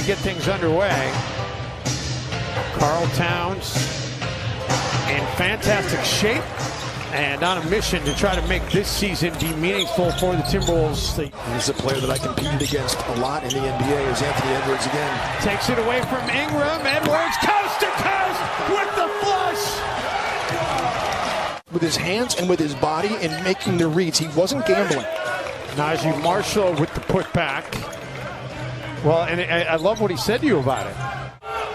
get things underway. Karl Towns in fantastic shape and on a mission to try to make this season be meaningful for the Timberwolves. He's a player that I competed against a lot in the NBA is Anthony Edwards again. Takes it away from Ingram. Edwards coast to coast with the flush. With his hands and with his body and making the reads. He wasn't gambling. Najee Marshall with the putback. Well, and I love what he said to you about it.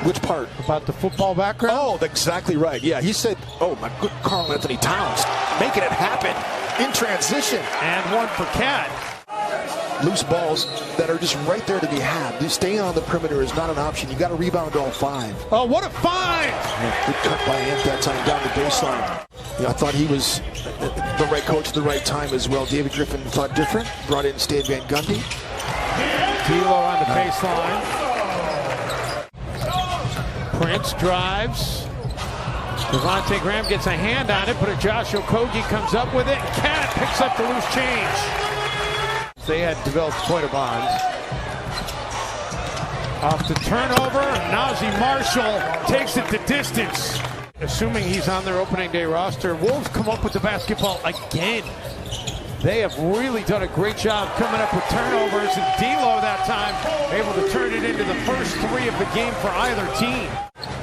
Which part? About the football background? Oh, exactly right. Yeah, he said, oh, my good Karl Anthony Towns, making it happen in transition. And one for Cat. Loose balls that are just right there to be had. Staying on the perimeter is not an option. You got to rebound all five. Oh, what a find! Yeah, good cut by Ant that time down the baseline. Yeah, I thought he was the right coach at the right time as well. David Griffin thought different. Brought in Stan Van Gundy. D'Lo on the baseline. Prince drives. Devontae Graham gets a hand on it, but a Josh Okogie comes up with it. Cat picks up the loose change. They had developed quite a bond. Off the turnover, Najee Marshall takes it the distance. Assuming he's on their opening day roster, Wolves come up with the basketball again. They have really done a great job coming up with turnovers, and D'Lo that time able to turn it into the first three of the game for either team.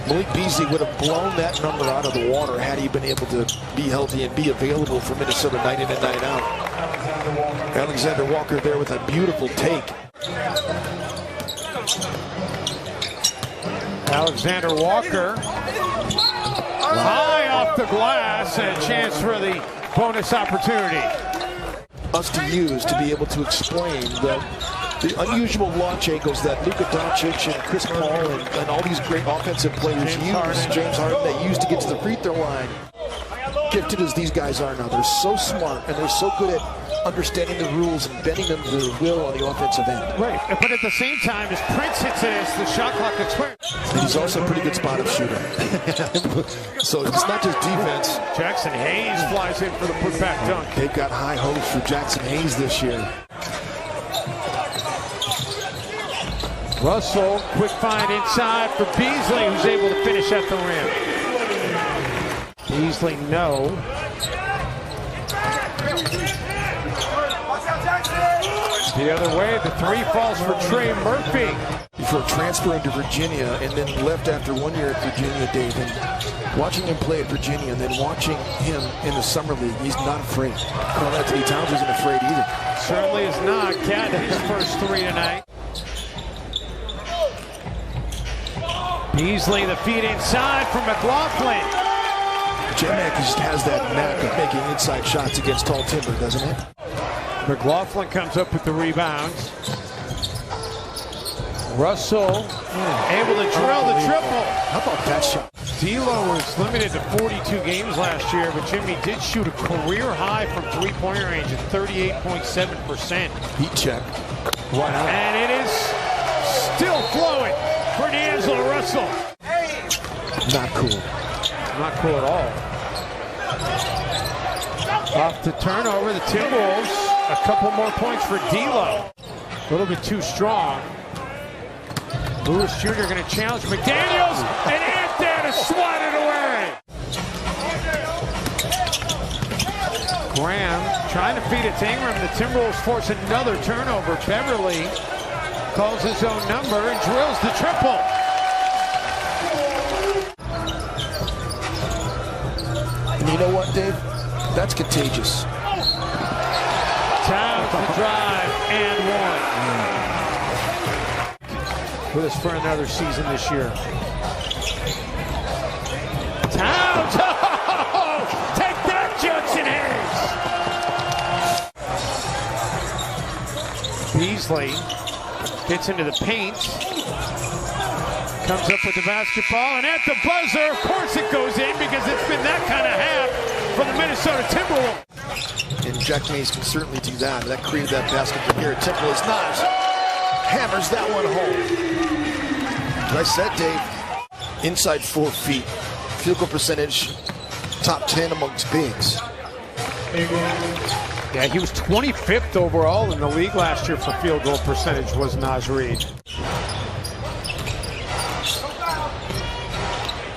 Malik Beasley would have blown that number out of the water had he been able to be healthy and be available for Minnesota night in and night out. Alexander Walker there with a beautiful take. Alexander Walker high off the glass, and a chance for the bonus opportunity. Us to use to be able to explain the unusual launch angles that Luka Doncic and Chris Paul and all these great offensive players James Harden, they use to get to the free throw line. Gifted as these guys are now, they're so smart and they're so good at understanding the rules and bending them to their will on the offensive end. Right, but at the same time, as Prince hits it, as the shot clock expires. And he's also a pretty good spot-up shooter. So it's not just defense. Jackson Hayes flies in for the putback dunk. They've got high hopes for Jackson Hayes this year. Russell, quick find inside for Beasley, who's able to finish at the rim. Beasley, no. The other way, the three falls for Trey Murphy. Before transferring to Virginia and then left after 1 year at Virginia, Dave, and watching him play at Virginia and then watching him in the summer league, he's not afraid. Karl Anthony Towns isn't afraid either. Certainly is not. Cat his first three tonight. Beasley, the feed inside from McLaughlin. J-Mac just has that knack of making inside shots against tall timber, doesn't it? McLaughlin comes up with the rebounds. Russell able to drill the triple. How about that shot? D'Lo was limited to 42 games last year, but Jimmy did shoot a career high from three-point range at 38.7%. Heat check. Why not? And it is still flowing for D'Angelo Russell. Not cool. Not cool at all. Off the turnover, the Timberwolves, a couple more points for D'Lo. A little bit too strong. Lewis Jr. going to challenge McDaniels, and Ant there to swat it away. Graham trying to feed it to Ingram. The Timberwolves force another turnover. Beverly calls his own number and drills the triple. And you know what, Dave? That's contagious. Towns the drive and one. With us for another season this year. Towns! Oh, take that, Jackson Hayes! Beasley gets into the paint. Comes up with the basketball, and at the buzzer, of course it goes in, because it's been that kind of half for the Minnesota Timberwolves. And Jack Mays can certainly do that. That created that basket from here. Timberwolves knives. Hammers that one home. As I said, Dave, inside 4 feet. Field goal percentage, top 10 amongst bigs. Yeah, he was 25th overall in the league last year for field goal percentage, was Naz Reid.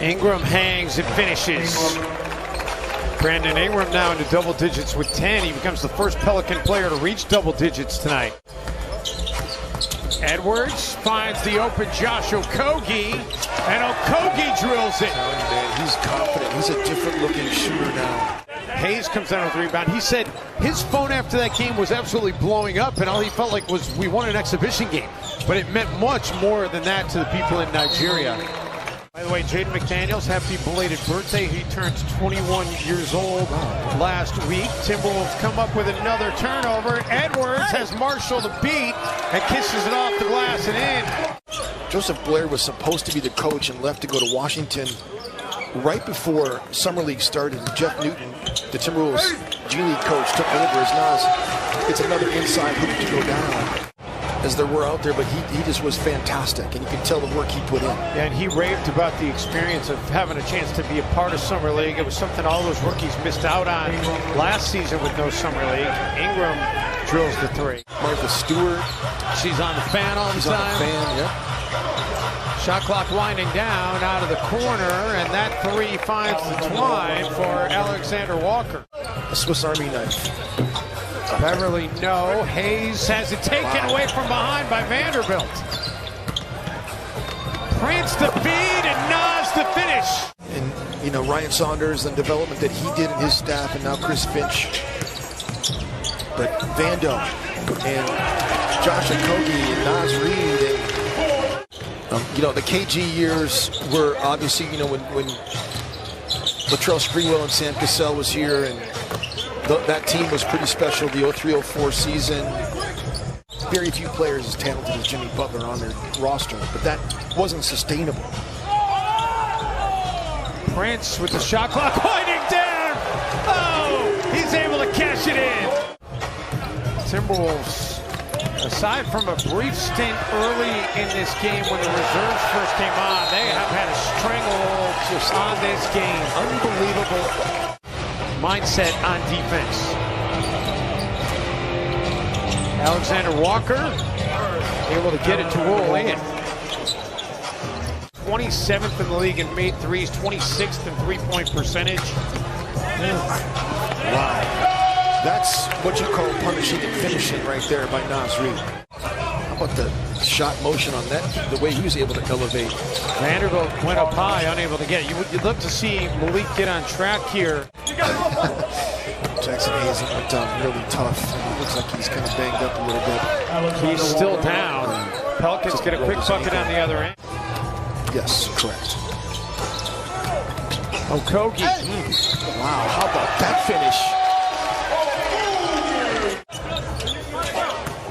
Ingram hangs and finishes. Brandon Ingram now into double digits with 10. He becomes the first Pelican player to reach double digits tonight. Edwards finds the open Josh Okogie, and Okogie drills it. Man, he's confident. He's a different looking shooter now. Hayes comes down with the rebound. He said his phone after that game was absolutely blowing up, and all he felt like was we won an exhibition game. But it meant much more than that to the people in Nigeria. By the way, Jaden McDaniels, happy belated birthday. He turned 21 years old last week. Timberwolves come up with another turnover. Edwards has Marshall the beat and kisses it off the glass and in. Joseph Blair was supposed to be the coach and left to go to Washington right before Summer League started. Jeff Newton, the Timberwolves G League coach, took over as Nas. It's another inside hoop to go down, as there were out there, but he just was fantastic, and you can tell the work he put in. Yeah, and he raved about the experience of having a chance to be a part of Summer League. It was something all those rookies missed out on last season with no Summer League. Ingram drills the three. Martha Stewart. She's on the fan all the She's time. on the fan, yeah. Shot clock winding down out of the corner, and that three finds the twine for Alexander Walker. A Swiss Army knife. Beverly, no. Hayes has it taken away from behind by Vanderbilt. Prince the feed and Nas the finish. And, you know, Ryan Saunders and development that he did in his staff, and now Chris Finch. But Vando and Josh Okogie and Nas Reed and you know, the KG years were obviously, you know, when Latrell Sprewell and Sam Cassell was here, and that team was pretty special, the 03-04 season. Very few players as talented as Jimmy Butler on their roster, but that wasn't sustainable. Prince with the shot clock winding down. Oh, he's able to cash it in. Timberwolves, aside from a brief stint early in this game when the reserves first came on, they have had a stranglehold on this game. Unbelievable mindset on defense. Alexander Walker able to get it to roll in. 27th in the league in made threes, 26th in three-point percentage. Wow. That's what you call punishing and finishing right there by Nas Reed. How about the shot motion on that, the way he was able to elevate. Vanderbilt went up high, unable to get it. You'd love to see Malik get on track here. Jackson Hayes went down really tough. It looks like he's kind of banged up a little bit. He's still down. Pelicans get a quick bucket on the other end. Yes, correct. Okogie. Wow, how about that finish?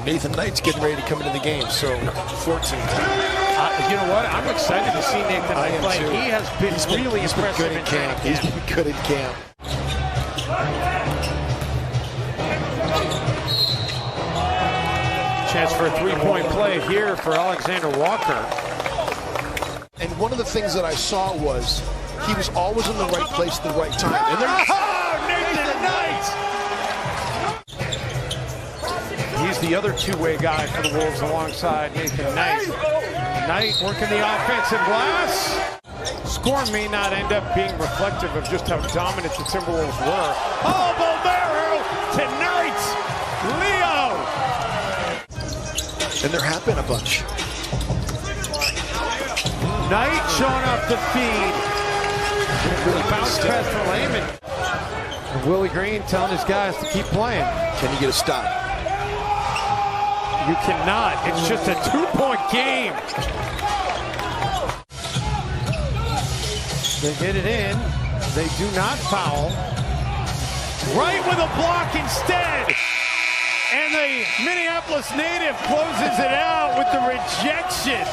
Nathan Knight's getting ready to come into the game, so 14. You know what? I'm excited to see Nathan Knight play. Too. He has been really impressive in camp. He's been good in camp. Chance for a three-point play here for Alexander Walker. And one of the things that I saw was he was always in the right place at the right time. And Nathan Knight! He's the other two-way guy for the Wolves alongside Nathan Knight. Knight working the offensive glass. Score may not end up being reflective of just how dominant the Timberwolves were. Oh, Bolmero tonight! Leo! And they're happening a bunch. Knight showing up the feed. Bounce pass for Layman. And Willie Green telling his guys to keep playing. Can you get a stop? You cannot. It's just a two-point game. They get it in. They do not foul. Right with a block instead. And the Minneapolis native closes it out with the rejection.